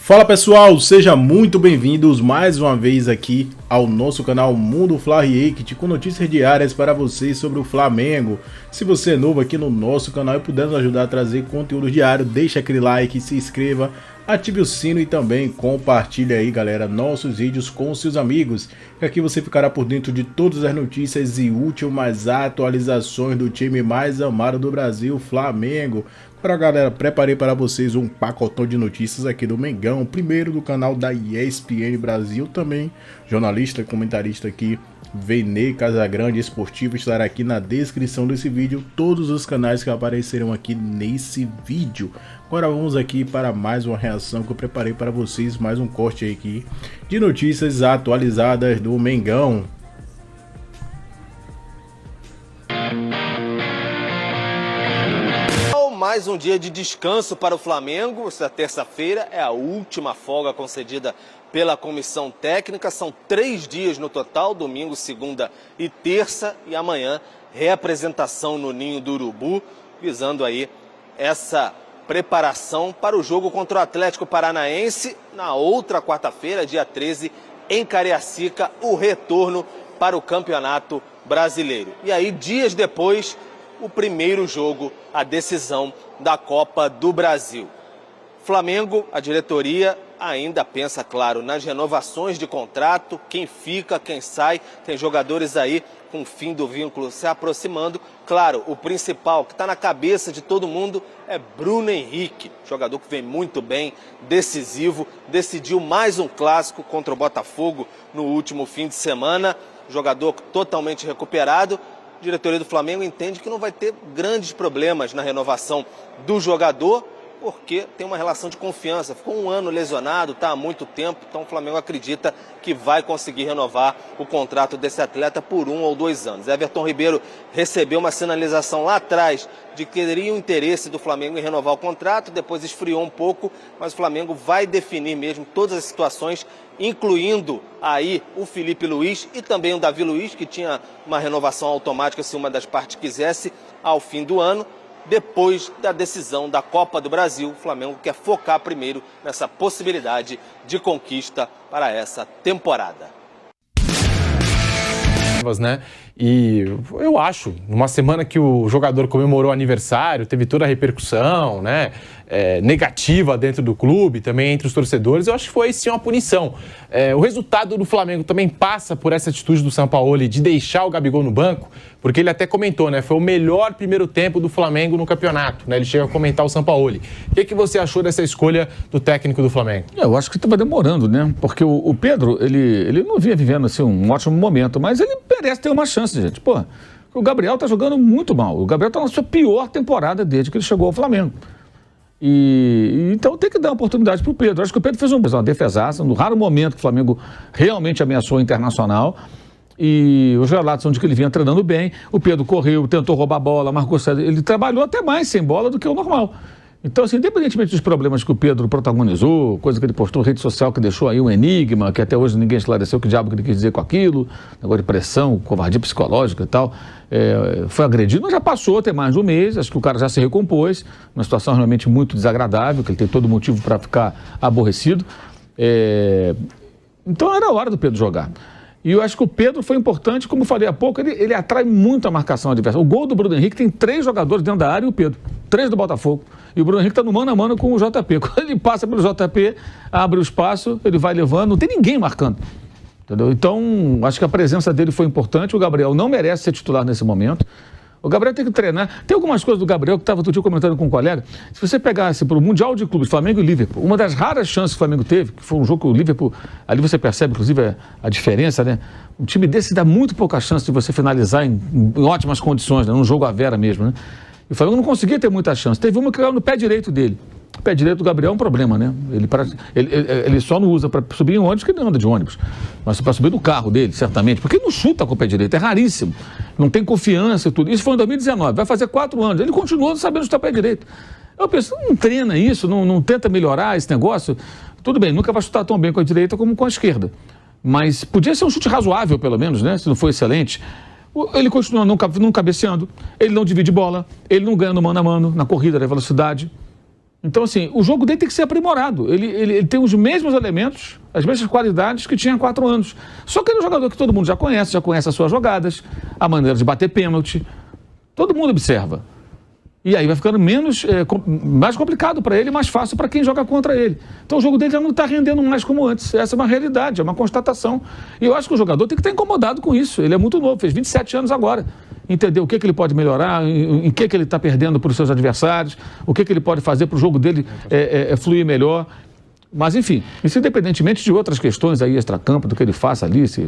Fala pessoal, sejam muito bem-vindos mais uma vez aqui ao nosso canal Mundo Fla React com notícias diárias para vocês sobre o Flamengo. Se você é novo aqui no nosso canal e puder nos ajudar a trazer conteúdo diário, deixa aquele like, se inscreva, ative o sino e também compartilhe aí, galera, nossos vídeos com seus amigos. Que aqui você ficará por dentro de todas as notícias e últimas atualizações do time mais amado do Brasil, Flamengo. Para galera, preparei para vocês um pacotão de notícias aqui do Mengão, primeiro do canal da ESPN Brasil, também jornalista e comentarista aqui, Vene Casagrande Esportivo, estará aqui na descrição desse vídeo, todos os canais que aparecerão aqui nesse vídeo. Agora vamos aqui para mais uma reação que eu preparei para vocês, mais um corte aqui de notícias atualizadas do Mengão. Mais um dia de descanso para o Flamengo. Esta terça-feira é a última folga concedida pela comissão técnica. São 3 dias no total, domingo, segunda e terça. E amanhã, reapresentação no Ninho do Urubu, visando aí essa preparação para o jogo contra o Atlético Paranaense. Na outra quarta-feira, dia 13, em Cariacica, o retorno para o Campeonato Brasileiro. E aí, dias depois, o primeiro jogo, a decisão da Copa do Brasil. Flamengo, a diretoria ainda pensa, claro, nas renovações de contrato, quem fica, quem sai, tem jogadores aí com o fim do vínculo se aproximando. Claro, o principal que está na cabeça de todo mundo é Bruno Henrique, jogador que vem muito bem, decisivo, decidiu mais um clássico contra o Botafogo no último fim de semana, jogador totalmente recuperado. A diretoria do Flamengo entende que não vai ter grandes problemas na renovação do jogador, porque tem uma relação de confiança. Ficou um ano lesionado, está há muito tempo, então o Flamengo acredita que vai conseguir renovar o contrato desse atleta por 1 ou 2 anos. Everton Ribeiro recebeu uma sinalização lá atrás de que teria o interesse do Flamengo em renovar o contrato, depois esfriou um pouco, mas o Flamengo vai definir mesmo todas as situações, incluindo aí o Felipe Luiz e também o Davi Luiz, que tinha uma renovação automática se uma das partes quisesse ao fim do ano. Depois da decisão da Copa do Brasil, o Flamengo quer focar primeiro nessa possibilidade de conquista para essa temporada. Né? E eu acho, numa semana que o jogador comemorou aniversário, teve toda a repercussão, né, negativa dentro do clube, também entre os torcedores, eu acho que foi sim uma punição. O resultado do Flamengo também passa por essa atitude do Sampaoli de deixar o Gabigol no banco, porque ele até comentou, né, foi o melhor primeiro tempo do Flamengo no campeonato, né, ele chega a comentar o Sampaoli. O que você achou dessa escolha do técnico do Flamengo? Eu acho que estava demorando, né, porque o Pedro, ele não vinha vivendo assim um ótimo momento, mas ele merece ter uma chance, gente. Pô, o Gabriel tá jogando muito mal. O Gabriel tá na sua pior temporada desde que ele chegou ao Flamengo. Então tem que dar uma oportunidade pro Pedro. Acho que o Pedro fez uma defesaça, no raro momento que o Flamengo realmente ameaçou o Internacional. E os relatos são de que ele vinha treinando bem. O Pedro correu, tentou roubar a bola, marcou cedo. Ele trabalhou até mais sem bola do que o normal. Então, assim, independentemente dos problemas que o Pedro protagonizou, coisa que ele postou na rede social que deixou aí um enigma, que até hoje ninguém esclareceu o que diabo que ele quis dizer com aquilo, negócio de pressão, covardia psicológica e tal, foi agredido, mas já passou até mais de um mês, acho que o cara já se recompôs, uma situação realmente muito desagradável, que ele tem todo motivo para ficar aborrecido. Então era a hora do Pedro jogar. E eu acho que o Pedro foi importante, como eu falei há pouco, ele atrai muito a marcação adversa. O gol do Bruno Henrique tem 3 jogadores dentro da área e o Pedro, 3 do Botafogo. E o Bruno Henrique está no mano a mano com o JP. Quando ele passa pelo JP, abre o espaço, ele vai levando, não tem ninguém marcando. Entendeu? Então, acho que a presença dele foi importante. O Gabriel não merece ser titular nesse momento. O Gabriel tem que treinar. Tem algumas coisas do Gabriel que estava outro dia comentando com um colega. Se você pegasse para o Mundial de Clubes, Flamengo e Liverpool, uma das raras chances que o Flamengo teve, que foi um jogo que o Liverpool, ali você percebe, inclusive, a diferença, né? Um time desse dá muito pouca chance de você finalizar em ótimas condições, né? Num jogo à vera mesmo, né? E o Flamengo não conseguia ter muita chance. Teve uma que caiu no pé direito dele. O pé direito do Gabriel é um problema, né? Ele só não usa para subir em ônibus, porque ele não anda de ônibus. Mas para subir no carro dele, certamente. Porque ele não chuta com o pé direito, é raríssimo. Não tem confiança e tudo. Isso foi em 2019, vai fazer 4 anos. Ele continuou sabendo chutar pé direito. Eu penso, não treina isso, não tenta melhorar esse negócio. Tudo bem, nunca vai chutar tão bem com a direita como com a esquerda. Mas podia ser um chute razoável, pelo menos, né? Se não for excelente. Ele continua não cabeceando, ele não divide bola, ele não ganha no mano a mano, na corrida, na velocidade. Então, assim, o jogo dele tem que ser aprimorado. Ele tem os mesmos elementos, as mesmas qualidades que tinha há 4 anos. Só que ele é um jogador que todo mundo já conhece as suas jogadas, a maneira de bater pênalti. Todo mundo observa. E aí vai ficando mais complicado para ele, mais fácil para quem joga contra ele. Então o jogo dele já não está rendendo mais como antes. Essa é uma realidade, é uma constatação. E eu acho que o jogador tem que estar incomodado com isso. Ele é muito novo, fez 27 anos agora. Entender o que ele pode melhorar, em que ele está perdendo para os seus adversários, o que ele pode fazer para o jogo dele fluir melhor. Mas, enfim, isso independentemente de outras questões aí, extracampo, do que ele faça ali, se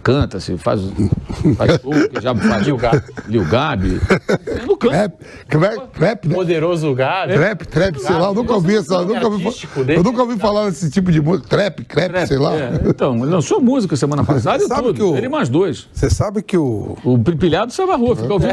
canta, se faz gol, que já faz Lil Gabi. No campo. Trap, né? Poderoso Gabi. Trap, sei lá, eu nunca ouvi eu nunca ouvi falar desse tipo de música. Trap, sei lá. Então, ele lançou música semana passada e tudo. Ele mais 2. Você sabe que o Pilhado saiu na rua, fica ouvindo.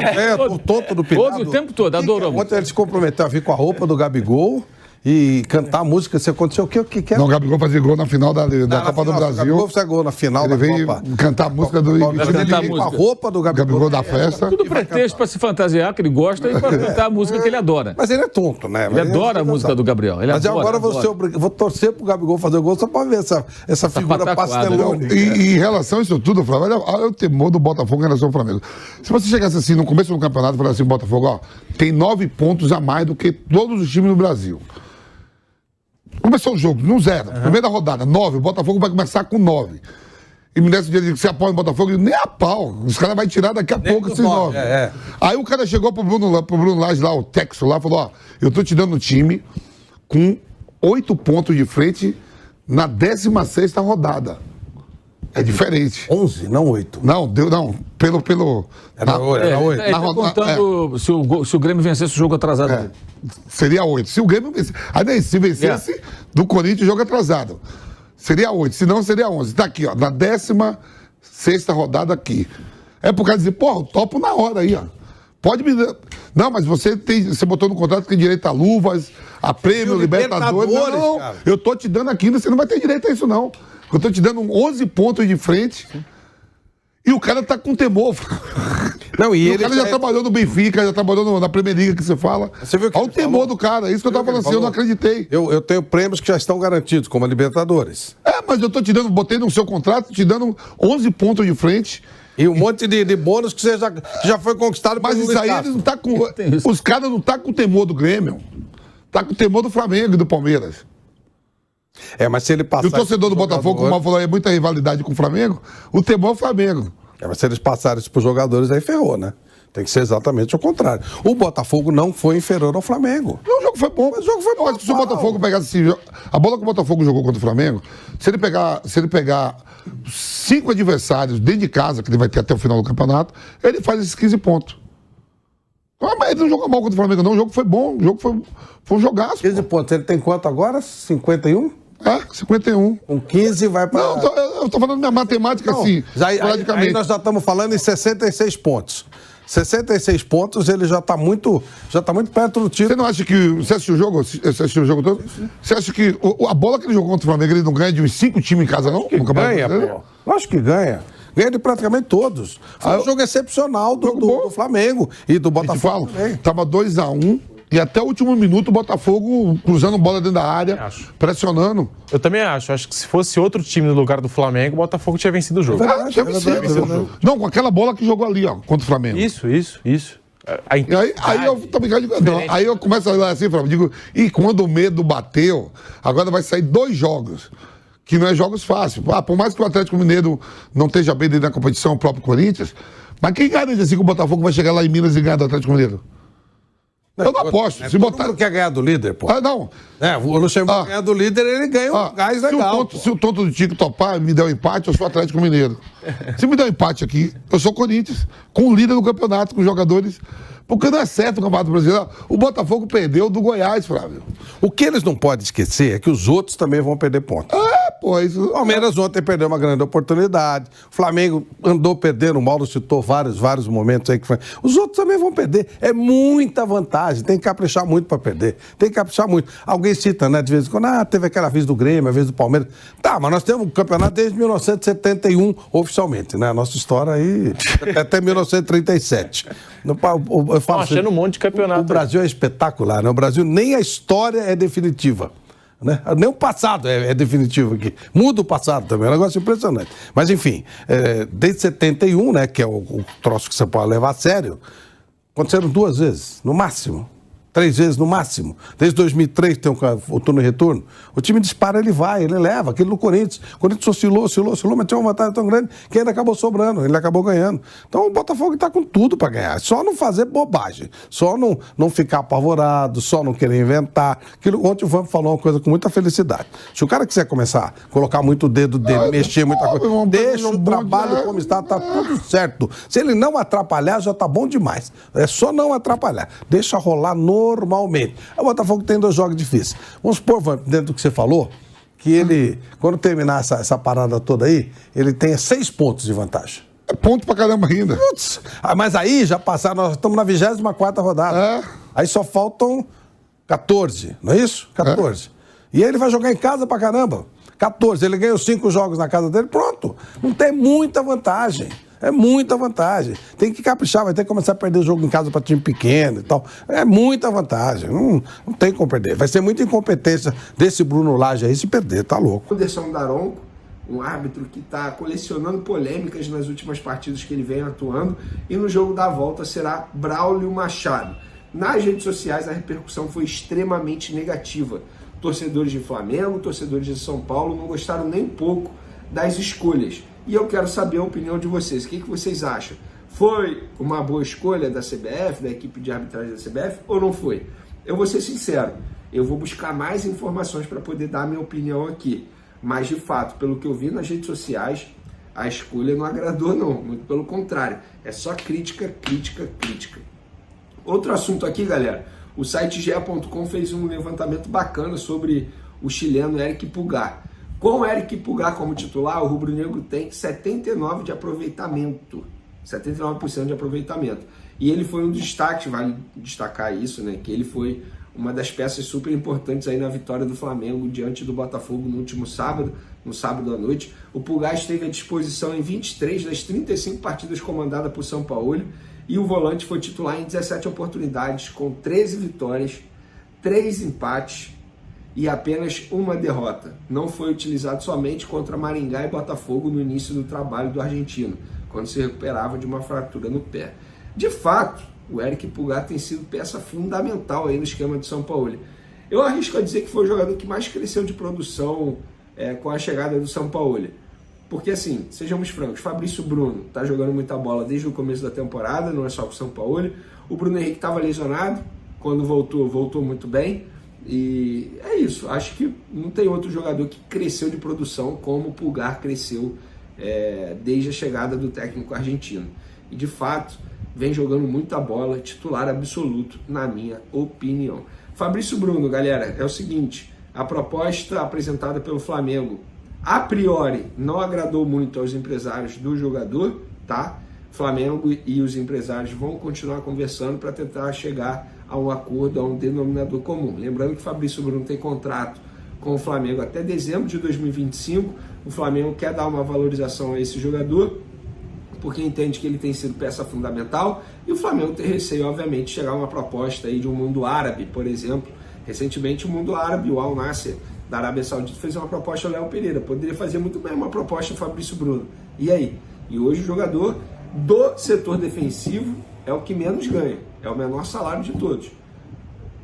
o tonto do Pilhado. Ouve o tempo todo, adoramos. Ontem ele se comprometeu a vir com a roupa do Gabigol e cantar a música. Se aconteceu o que é? Não, o Gabigol fazia gol na final da Copa do Brasil. O Gabigol fazia gol na final da Copa. Ele veio cantar a música do... Ele com a roupa do Gabigol da festa. Tudo pretexto para se fantasiar, que ele gosta, e para cantar a música que ele adora. Mas ele é tonto, né? Ele adora a música do Gabriel. Mas agora vou torcer pro Gabigol fazer o gol só para ver essa figura pastelona. E em relação a isso tudo, Flávio, olha o temor do Botafogo em relação ao Flamengo. Se você chegasse assim no começo do campeonato e falasse assim, Botafogo, ó, tem 9 pontos a mais do que todos os times do Brasil. Começou o jogo, no 0. Primeira rodada, 9. O Botafogo vai começar com 9. E me desse o dia que você apoia o Botafogo, nem a pau. Os caras vão tirar daqui a pouco esses 9. Aí o cara chegou pro Bruno Lage lá, o Texo lá, falou, ó, eu tô te dando um time com 8 pontos de frente na 16ª rodada. É diferente. 11, não 8. Não, pelo... Era 8. Ele tá contando se o Grêmio vencesse o jogo atrasado. Seria 8. Se o Grêmio vencesse... se vencesse do Corinthians o jogo atrasado, seria 8. Se não, seria 11. Tá aqui, ó, na 16ª rodada aqui. É por causa de dizer, porra, eu topo na hora aí, ó. Pode me... Não, mas você botou no contrato que tem direito a luvas, a prêmio, Libertadores. Não, cara. Eu tô te dando aqui, você não vai ter direito a isso, não. Eu tô te dando 11 pontos de frente. E o cara tá com temor. Não, e o cara já trabalhou no Benfica, já trabalhou na Premier League que você fala. Você viu que olha o temor falou? Do cara, é isso que eu tava falando assim, eu não acreditei. Eu tenho prêmios que já estão garantidos, como a Libertadores. Mas eu tô te dando, botei no seu contrato, te dando 11 pontos de frente. E um monte de bônus que você já foi conquistado. Mas isso aí eles não tá com... Os caras não tá com o temor do Grêmio. Tá com o temor do Flamengo e do Palmeiras. Mas se ele passar... E o torcedor do Botafogo, como falou, é muita rivalidade com o Flamengo, o temor é o Flamengo. Mas se eles passarem isso pros jogadores, aí ferrou, né? Tem que ser exatamente o contrário. O Botafogo não foi inferior ao Flamengo. Não, o jogo foi bom. Mas o jogo foi bom. Se o Botafogo pegasse assim, a bola que o Botafogo jogou contra o Flamengo, se ele pegar 5 adversários dentro de casa, que ele vai ter até o final do campeonato, ele faz esses 15 pontos. Mas ele não jogou mal contra o Flamengo, não. O jogo foi bom. O jogo foi um jogaço. 15 pontos. Ele tem quanto agora? 51? 51. Com 15 vai para... Não, eu tô falando minha matemática assim, praticamente. Aí nós já estamos falando em 66 pontos. 66 pontos, ele já está muito perto do título. Você não acha que... Você assistiu o jogo? Você assistiu o jogo todo? Você acha que a bola que ele jogou contra o Flamengo, ele não ganha de uns 5 times em casa, não? Que ganha, pô. Acho que ganha. Ganha de praticamente todos. Foi um jogo excepcional do Flamengo e do Botafogo. Tava 2-1. E até o último minuto o Botafogo cruzando bola dentro da área, pressionando. Eu também acho. Acho que se fosse outro time no lugar do Flamengo, o Botafogo tinha vencido o jogo. Tinha vencido. Não, com aquela bola que jogou ali, ó, contra o Flamengo. Isso. Aí eu também aí eu começo a olhar assim, Flávio, digo, e quando o medo bateu, agora vai sair 2 jogos, que não é jogos fáceis. Por mais que o Atlético Mineiro não esteja bem dentro da competição, o próprio Corinthians, mas quem garante assim que o Botafogo vai chegar lá em Minas e ganhar do Atlético Mineiro? Eu não aposto. Se botar... quer ganhar do líder, pô. Não. O Luxemburgo ganhar do líder, ele ganha um gás legal. Se o tonto do Tico topar, me der um empate, eu sou Atlético Mineiro. Se me der um empate aqui, eu sou Corinthians, com o líder do campeonato, com os jogadores. Porque não é certo o Campeonato Brasileiro. O Botafogo perdeu do Goiás, Flávio. O que eles não podem esquecer é que os outros também vão perder pontos. isso... O Palmeiras ontem perdeu uma grande oportunidade. O Flamengo andou perdendo, o Mauro citou vários momentos aí que foi. Os outros também vão perder. É muita vantagem, tem que caprichar muito para perder. Tem que caprichar muito. Alguém cita, né, de vez em quando, teve aquela vez do Grêmio, a vez do Palmeiras. Tá, mas nós temos um campeonato desde 1971, oficialmente, né? A nossa história aí até 1937. Eu falo achando um monte de campeonato. O Brasil é espetacular, né? O Brasil, nem a história é definitiva. Né? Nem o passado é definitivo aqui. Muda o passado também, é um negócio impressionante. Mas, enfim, desde 71, né, que é o troço que você pode levar a sério, aconteceram 2 vezes, no máximo. 3 vezes no máximo. Desde 2003 tem o turno e retorno. O time dispara, ele vai, ele leva. Aquele do Corinthians. O Corinthians oscilou, mas tinha uma vantagem tão grande que ainda acabou sobrando, ele acabou ganhando. Então o Botafogo está com tudo para ganhar. Só não fazer bobagem. Só não ficar apavorado, só não querer inventar. Ontem o Vamp falou uma coisa com muita felicidade. Se o cara quiser começar a colocar muito o dedo dele, mexer muita coisa, deixa o trabalho como está, tá tudo certo. Se ele não atrapalhar, já tá bom demais. É só não atrapalhar. Deixa rolar normalmente. O Botafogo tem 2 jogos difíceis. Vamos supor, dentro do que você falou, que ele, quando terminar essa parada toda aí, ele tenha 6 pontos de vantagem. É ponto pra caramba ainda. Putz, mas aí já passaram, nós estamos na 24ª rodada. Aí só faltam 14, não é isso? 14. E aí ele vai jogar em casa pra caramba. 14, ele ganhou 5 jogos na casa dele, pronto. Não tem muita vantagem. É muita vantagem. Tem que caprichar, vai ter que começar a perder o jogo em casa para time pequeno e tal. É muita vantagem. Não tem como perder. Vai ser muita incompetência desse Bruno Lage aí se perder, tá louco. Anderson Daronco, um árbitro que está colecionando polêmicas nas últimas partidas que ele vem atuando, e no jogo da volta será Braulio Machado. Nas redes sociais a repercussão foi extremamente negativa. Torcedores de Flamengo, torcedores de São Paulo não gostaram nem pouco das escolhas. E eu quero saber a opinião de vocês. O que vocês acham? Foi uma boa escolha da CBF, da equipe de arbitragem da CBF, ou não foi? Eu vou ser sincero, eu vou buscar mais informações para poder dar a minha opinião aqui. Mas, de fato, pelo que eu vi nas redes sociais, a escolha não agradou, não. Muito pelo contrário. É só crítica, crítica, crítica. Outro assunto aqui, galera. O site ge.com fez um levantamento bacana sobre o chileno Eric Pulgar. Com o Eric Pulgar como titular, o rubro-negro tem 79% de aproveitamento. 79% de aproveitamento. E ele foi um dos destaques, vale destacar isso, né? Que ele foi uma das peças super importantes aí na vitória do Flamengo diante do Botafogo no último sábado, no sábado à noite. O Pulgar esteve à disposição em 23 das 35 partidas comandadas por São Paulo, e o volante foi titular em 17 oportunidades, com 13 vitórias, 3 empates e apenas uma derrota. Não foi utilizado somente contra Maringá e Botafogo no início do trabalho do argentino, quando se recuperava de uma fratura no pé. De fato, o Eric Pulgar tem sido peça fundamental aí no esquema de São Paulo. Eu arrisco a dizer que foi o jogador que mais cresceu de produção com a chegada do São Paulo. Porque assim, sejamos francos, Fabrício Bruno está jogando muita bola desde o começo da temporada, não é só com o São Paulo. O Bruno Henrique estava lesionado, quando voltou muito bem. E é isso, acho que não tem outro jogador que cresceu de produção como o Pulgar cresceu desde a chegada do técnico argentino. E de fato, vem jogando muita bola, titular absoluto, na minha opinião. Fabrício Bruno, galera, é o seguinte, a proposta apresentada pelo Flamengo, a priori, não agradou muito aos empresários do jogador, tá? Flamengo e os empresários vão continuar conversando para tentar chegar a um acordo, a um denominador comum. Lembrando que Fabrício Bruno tem contrato com o Flamengo até dezembro de 2025, o Flamengo quer dar uma valorização a esse jogador, porque entende que ele tem sido peça fundamental, e o Flamengo tem receio, obviamente, de chegar a uma proposta aí de um mundo árabe, por exemplo. Recentemente, o mundo árabe, o Al Nassr, da Arábia Saudita, fez uma proposta ao Léo Pereira. Poderia fazer muito bem uma proposta ao Fabrício Bruno. E aí? E hoje o jogador do setor defensivo é o que menos ganha, é o menor salário de todos.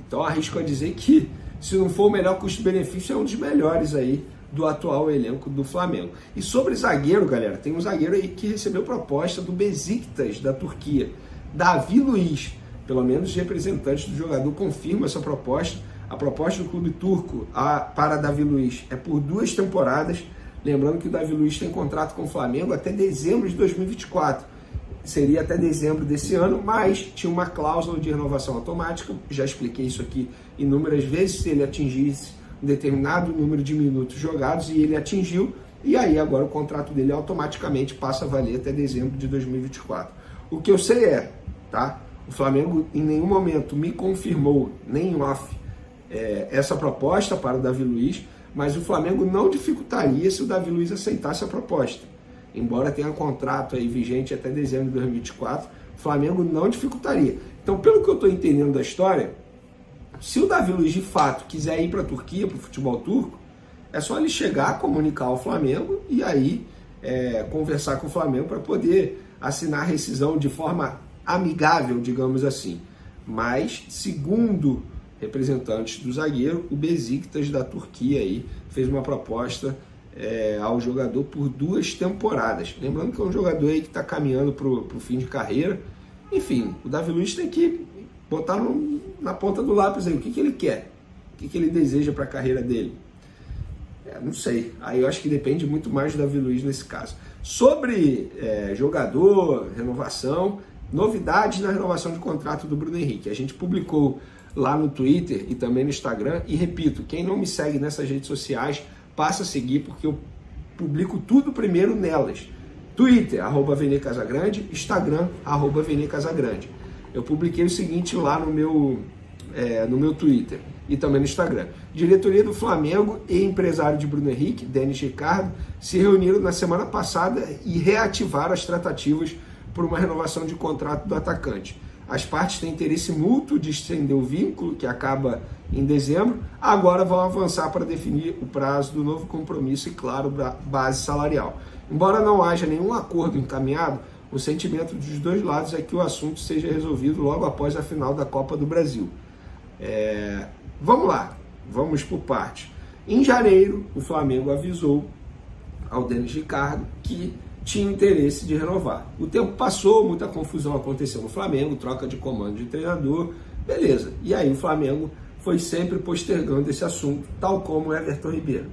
Então arrisco a dizer que, se não for o melhor custo-benefício, é um dos melhores aí do atual elenco do Flamengo. E sobre zagueiro, galera, tem um zagueiro aí que recebeu proposta do Besiktas, da Turquia, Davi Luiz. Pelo menos os representantes do jogador confirmam essa proposta. A proposta do clube turco para Davi Luiz é por 2 temporadas. Lembrando que o Davi Luiz tem contrato com o Flamengo até dezembro de 2024. Seria até dezembro desse ano, mas tinha uma cláusula de renovação automática. Já expliquei isso aqui inúmeras vezes. Se ele atingisse um determinado número de minutos jogados e ele atingiu, e aí agora o contrato dele automaticamente passa a valer até dezembro de 2024. O que eu sei tá? O Flamengo em nenhum momento me confirmou, nem em off, essa proposta para o Davi Luiz, mas o Flamengo não dificultaria se o Davi Luiz aceitasse a proposta. Embora tenha contrato aí vigente até dezembro de 2024, o Flamengo não dificultaria. Então, pelo que eu estou entendendo da história, se o Davi Luiz de fato quiser ir para a Turquia, para o futebol turco, é só ele chegar, comunicar ao Flamengo e aí conversar com o Flamengo para poder assinar a rescisão de forma amigável, digamos assim. Mas, segundo representantes do zagueiro, o Besiktas da Turquia aí fez uma proposta ao jogador por 2 temporadas. Lembrando que é um jogador aí que está caminhando para o fim de carreira. Enfim, o Davi Luiz tem que botar na ponta do lápis aí o que ele quer, o que ele deseja para a carreira dele. Não sei, aí eu acho que depende muito mais do Davi Luiz nesse caso. Sobre jogador, renovação, novidades na renovação de contrato do Bruno Henrique. A gente publicou lá no Twitter e também no Instagram, e repito, quem não me segue nessas redes sociais, passa a seguir, porque eu publico tudo primeiro nelas. Twitter, @VeneCasagrande, Instagram, @VeneCasagrande. Eu publiquei o seguinte lá no meu Twitter e também no Instagram. Diretoria do Flamengo e empresário de Bruno Henrique, Denis Ricardo, se reuniram na semana passada e reativaram as tratativas por uma renovação de contrato do atacante. As partes têm interesse mútuo de estender o vínculo, que acaba em dezembro. Agora vão avançar para definir o prazo do novo compromisso e, claro, base salarial. Embora não haja nenhum acordo encaminhado, o sentimento dos dois lados é que o assunto seja resolvido logo após a final da Copa do Brasil. Vamos lá, vamos por parte. Em janeiro, o Flamengo avisou ao Denis Ricardo que tinha interesse de renovar. O tempo passou, muita confusão aconteceu no Flamengo, troca de comando de treinador, beleza. E aí o Flamengo foi sempre postergando esse assunto, tal como o Everton Ribeiro.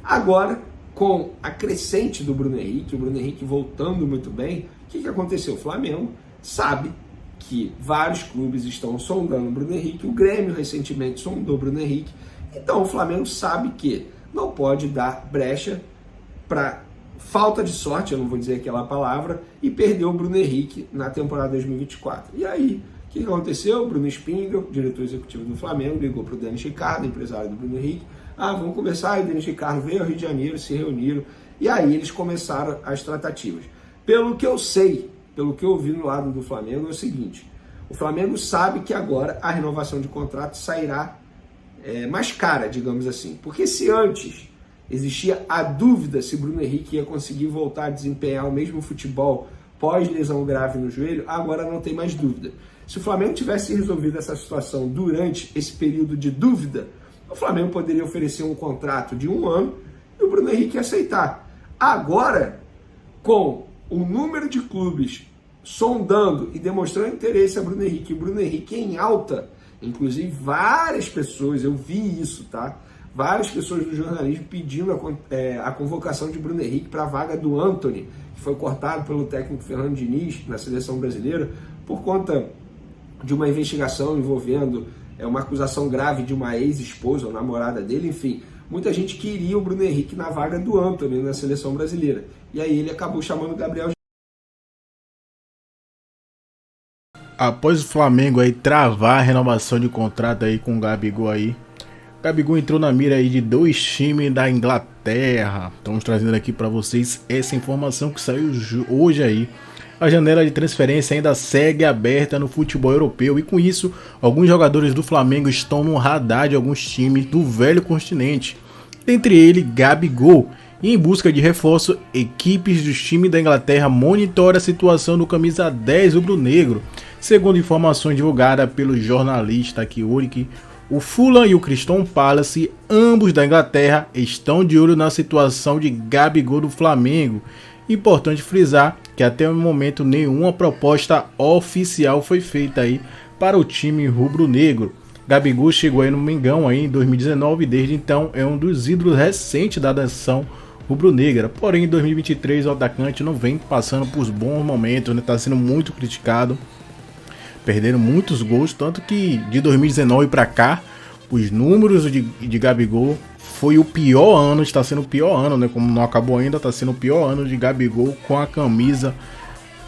Agora, com a crescente do Bruno Henrique, o Bruno Henrique voltando muito bem, o que aconteceu? O Flamengo sabe que vários clubes estão sondando o Bruno Henrique, o Grêmio recentemente sondou o Bruno Henrique, então o Flamengo sabe que não pode dar brecha para falta de sorte, eu não vou dizer aquela palavra, e perdeu o Bruno Henrique na temporada 2024. E aí, o que aconteceu? O Bruno Spindel, diretor executivo do Flamengo, ligou para o Denis Ricardo, empresário do Bruno Henrique, vamos conversar, e o Denis Ricardo veio ao Rio de Janeiro, se reuniram, e aí eles começaram as tratativas. Pelo que eu sei, pelo que eu ouvi no lado do Flamengo, é o seguinte: o Flamengo sabe que agora a renovação de contrato sairá mais cara, digamos assim, porque se antes existia a dúvida se Bruno Henrique ia conseguir voltar a desempenhar o mesmo futebol pós-lesão grave no joelho, agora não tem mais dúvida. Se o Flamengo tivesse resolvido essa situação durante esse período de dúvida, o Flamengo poderia oferecer um contrato de 1 ano e o Bruno Henrique ia aceitar. Agora, com o número de clubes sondando e demonstrando interesse a Bruno Henrique, e o Bruno Henrique em alta, inclusive várias pessoas, eu vi isso, tá? Várias pessoas do jornalismo pedindo a convocação de Bruno Henrique para a vaga do Antony, que foi cortado pelo técnico Fernando Diniz na seleção brasileira por conta de uma investigação envolvendo uma acusação grave de uma ex-esposa ou namorada dele, enfim. Muita gente queria o Bruno Henrique na vaga do Antony na seleção brasileira. E aí ele acabou chamando o Gabriel. Após o Flamengo aí travar a renovação de contrato aí com o Gabigol aí, o Gabigol entrou na mira aí de 2 times da Inglaterra. Estamos trazendo aqui para vocês essa informação que saiu hoje aí. A janela de transferência ainda segue aberta no futebol europeu e com isso, alguns jogadores do Flamengo estão no radar de alguns times do velho continente. Dentre eles, Gabigol. E em busca de reforço, equipes dos times da Inglaterra monitoram a situação do camisa 10 rubro-negro. Segundo informações divulgadas pelo jornalista Kiurik, o Fulham e o Crystal Palace, ambos da Inglaterra, estão de olho na situação de Gabigol do Flamengo. Importante frisar que até o momento nenhuma proposta oficial foi feita aí para o time rubro-negro. Gabigol chegou aí no Mengão aí em 2019 e desde então é um dos ídolos recentes da nação rubro-negra. Porém, em 2023 o atacante não vem passando por bons momentos, está sendo muito criticado, perdendo muitos gols, tanto que de 2019 para cá os números de Gabigol foi o pior ano, está sendo o pior ano, né? Como não acabou ainda, está sendo o pior ano de Gabigol com a camisa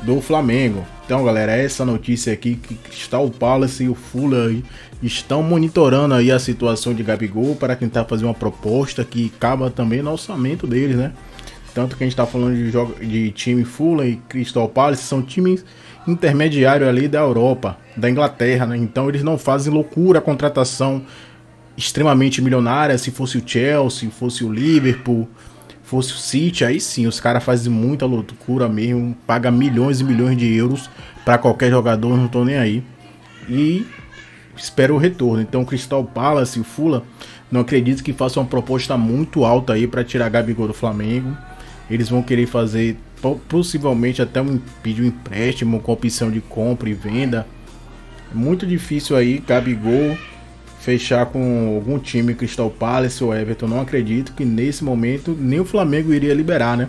do Flamengo. Então, galera, essa notícia aqui que Crystal Palace e o Fulham estão monitorando aí a situação de Gabigol para tentar fazer uma proposta que cabe também no orçamento deles, né? Tanto que a gente está falando de time Fulham e Crystal Palace, são times intermediários ali da Europa, da Inglaterra, né? Então eles não fazem loucura a contratação extremamente milionária. Se fosse o Chelsea, fosse o Liverpool, fosse o City, aí sim, os caras fazem muita loucura mesmo, pagam milhões e milhões de euros para qualquer jogador, não tô nem aí. E espero o retorno. Então, Crystal Palace e o Fulham, não acredito que façam uma proposta muito alta aí para tirar Gabigol do Flamengo. Eles vão querer fazer possivelmente até pedir um empréstimo com opção de compra e venda. É muito difícil aí Gabigol fechar com algum time, Crystal Palace ou Everton. Não acredito que nesse momento nem o Flamengo iria liberar, né?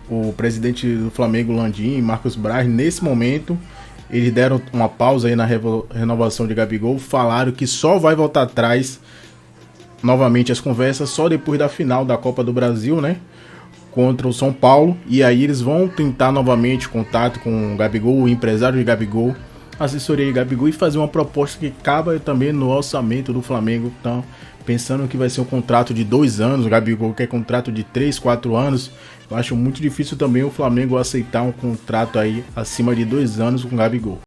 O presidente do Flamengo, Landim, Marcos Braz, nesse momento eles deram uma pausa aí na renovação de Gabigol, falaram que só vai voltar atrás novamente as conversas só depois da final da Copa do Brasil, né? Contra o São Paulo, e aí eles vão tentar novamente contato com o Gabigol, o empresário de Gabigol, assessoria de Gabigol, e fazer uma proposta que cabe também no orçamento do Flamengo. Então, pensando que vai ser um contrato de 2 anos, o Gabigol quer contrato de 3, 4 anos, eu acho muito difícil também o Flamengo aceitar um contrato aí acima de 2 anos com o Gabigol.